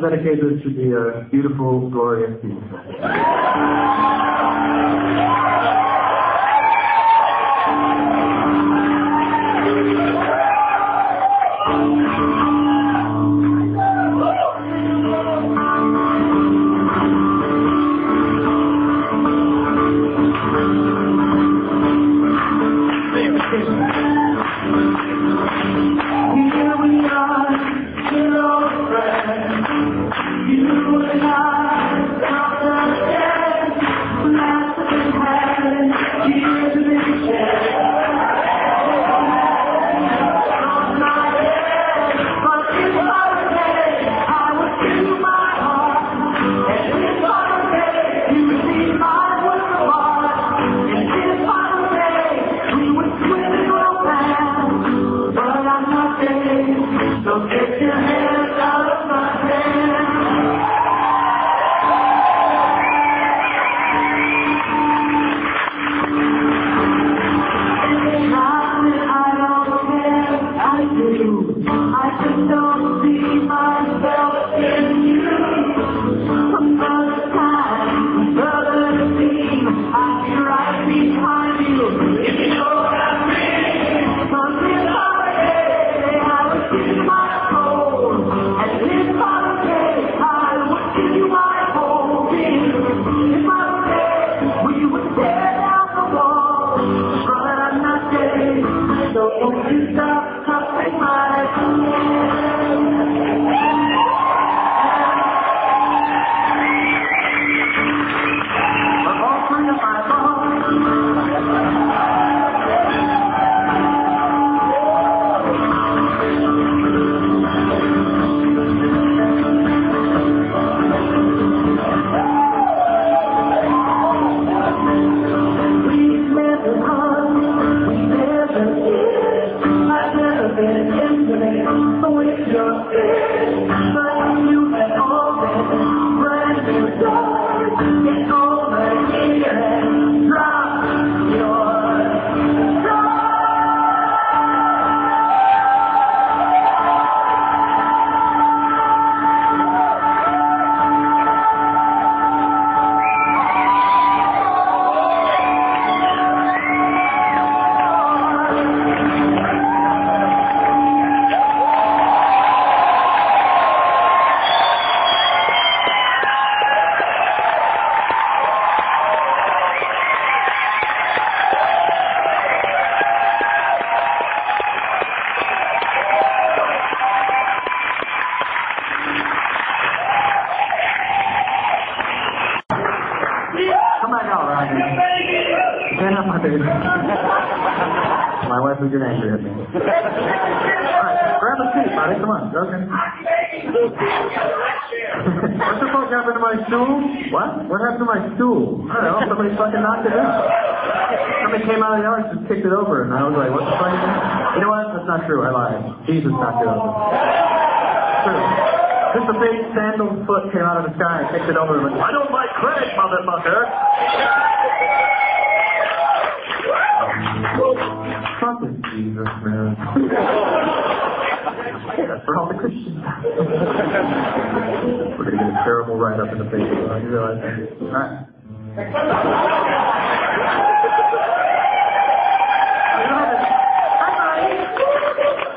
dedicate this to the beautiful, glorious people. My wife will get angry at me. Alright, grab a seat, buddy. Come on. Okay. What the fuck happened to my stool? What? What happened to my stool? I don't know. Somebody fucking knocked it out. Somebody came out of the yard and just kicked it over, and I was like, what the fuck is that? You know what? That's not true. I lied. Jesus knocked it over. True. Just a big sandal foot came out of the sky and kicked it over and went, I don't like credit, motherfucker! Fucking Jesus, man. That's for all the Christians. We're gonna get a terrible write-up in the paper. You realize that? Alright.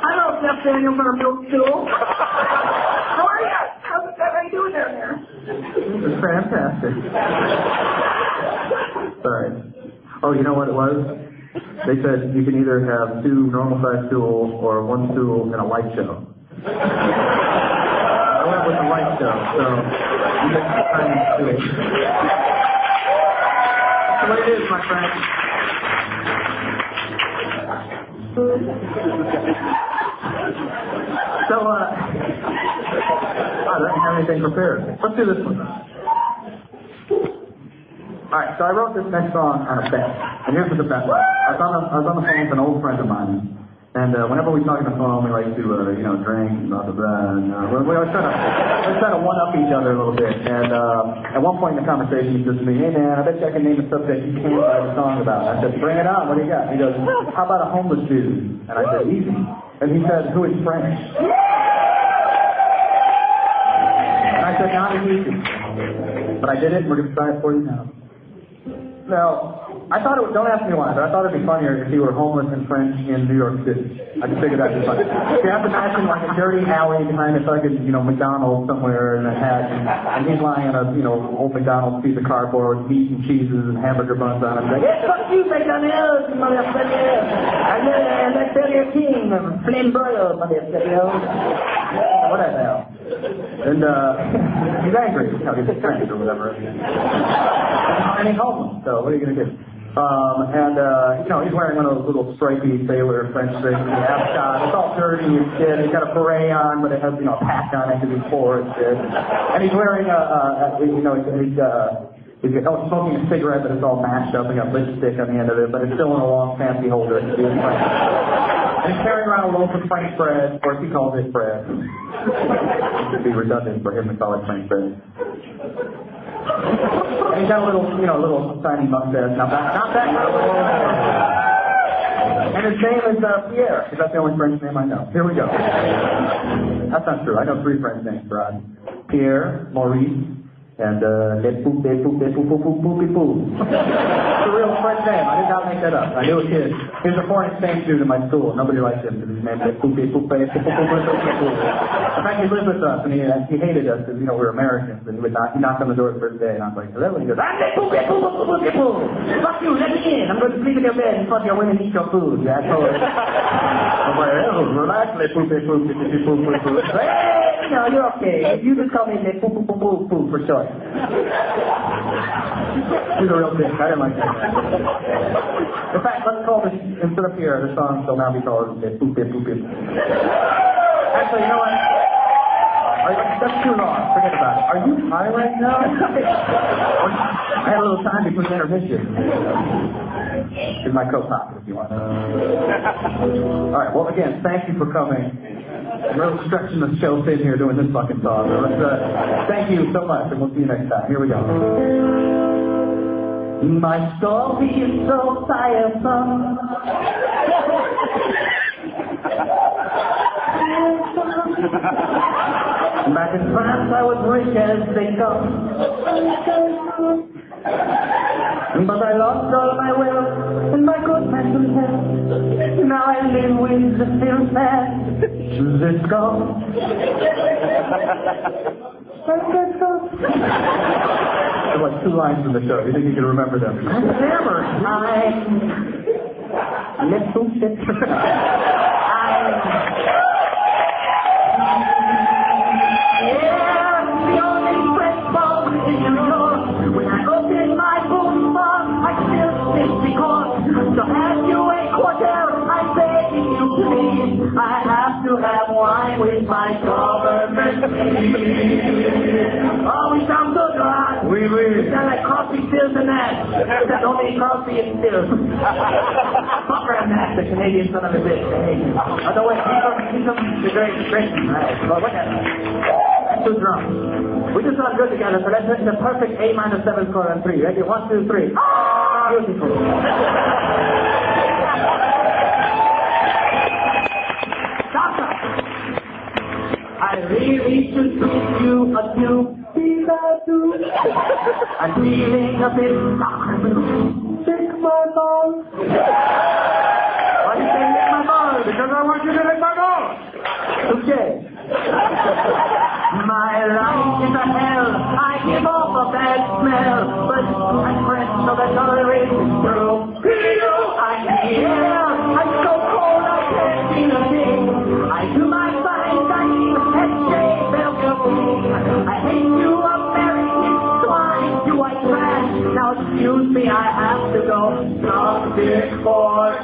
Hello, Jeff Daniel from a milk stool. How are you? How are you doing down there? It's fantastic. Sorry. Oh, you know what it was? They said you can either have 2 normal-sized stools or 1 stool and a light show. I went with the light show, so you get the time to do it. That's the way it is, my friend. So, I don't have anything prepared. Let's do this one. Alright, so I wrote this next song on a bet. And here's what the bet was. I was on the phone with an old friend of mine. And whenever we talk on the phone, we like to, drink and blah, blah, blah. And we always try to one-up each other a little bit. And at one point in the conversation, he says to me, hey, man, I bet you I can name a subject you can't write a song about. I said, bring it on. What do you got? He goes, how about a homeless dude? And I said, easy. And he said, who is French? said not as easy. But I did it, and we're going to try it for you now. Now, I thought it was, don't ask me why, but I thought it'd be funnier if you were homeless in French in New York City. I just figured that'd be funny. You have to imagine like a dirty alley behind a fucking, McDonald's somewhere in Manhattan, and he's lying on a, old McDonald's piece of cardboard with meat and cheeses and hamburger buns on him. He's like, yeah, fuck you, McDonald's, motherfucker. Let's tell your king, flame broiled, motherfucker. Whatever the hell. And, he's angry, he's French or whatever. And he's homeless, so what are you going to do? He's wearing one of those little stripy sailor French things, ascot. It's all dirty and shit. He's got a beret on, but it has, a patch on it because he's poor and shit. And he's wearing he's smoking a cigarette, but it's all mashed up and got lipstick on the end of it, but it's still in a long fancy holder. And he's carrying around a loaf of French bread, or he calls it bread. It would be redundant for him to call it French bread. And he's got a little tiny mustache. Not that. And his name is Pierre, because that's the only French name I know. Here we go. That's not true. I know 3 French names, Rod. Pierre, Maurice, and it's a real French name. I did not make that up. I knew a kid. He was a foreign exchange student in my school. Nobody liked him because his name was In fact, he lived with us, and he hated us because, we were Americans, and he knocked on the door the first day, and I was like, hello, and he goes, fuck you, let me in. I'm going to sleep in your bed and fuck your women and eat your food, you asshole. I'm like, oh, relax, you're okay. You just call me for short. He's a real bitch. I didn't like that. In fact, let's call this, instead of Pierre, the song shall now be called Actually, you know what? That's too long. Forget about it. Are you high right now? I had a little time between intermission. In my coat pocket, if you want. All right. Well, again, thank you for coming. I'm really stretching the show thin here doing this fucking song. Thank you so much, and we'll see you next time. Here we go. My story is so tiresome. Back in France, I was rich as they come. But I lost all my wealth and my good mental health. Now I live with the film man. This gone. There's like 2 lines in the show. You think you can remember them? Never mind. Let's do shit. So have you a quarter? I'm begging you please. I have to have wine with my government. Oh, we sound good, Ron. We sound like coffee stills and that. That's only coffee and stills. Fuck around that, the Canadian son of a bitch. Oh, no, wait, he's the great Christian, right? But what the hell? That's too drunk. We just sound good together, so let's hit the perfect A-7 score on 3. Ready? 1, 2, 3. Beautiful. I really should give you a do. I'm feeling a bit sick my balls. Why do you say lick my balls? Because I want you to lick my balls. Okay. My life is a hell. I give off a bad smell, but I'm fresh, so that's all there is. True. I'm here. I'm so cold I can't feel a thing. I do my fine dining at J. I hate you, American swine. You are trash. Now excuse me, I have to go. Some big boy.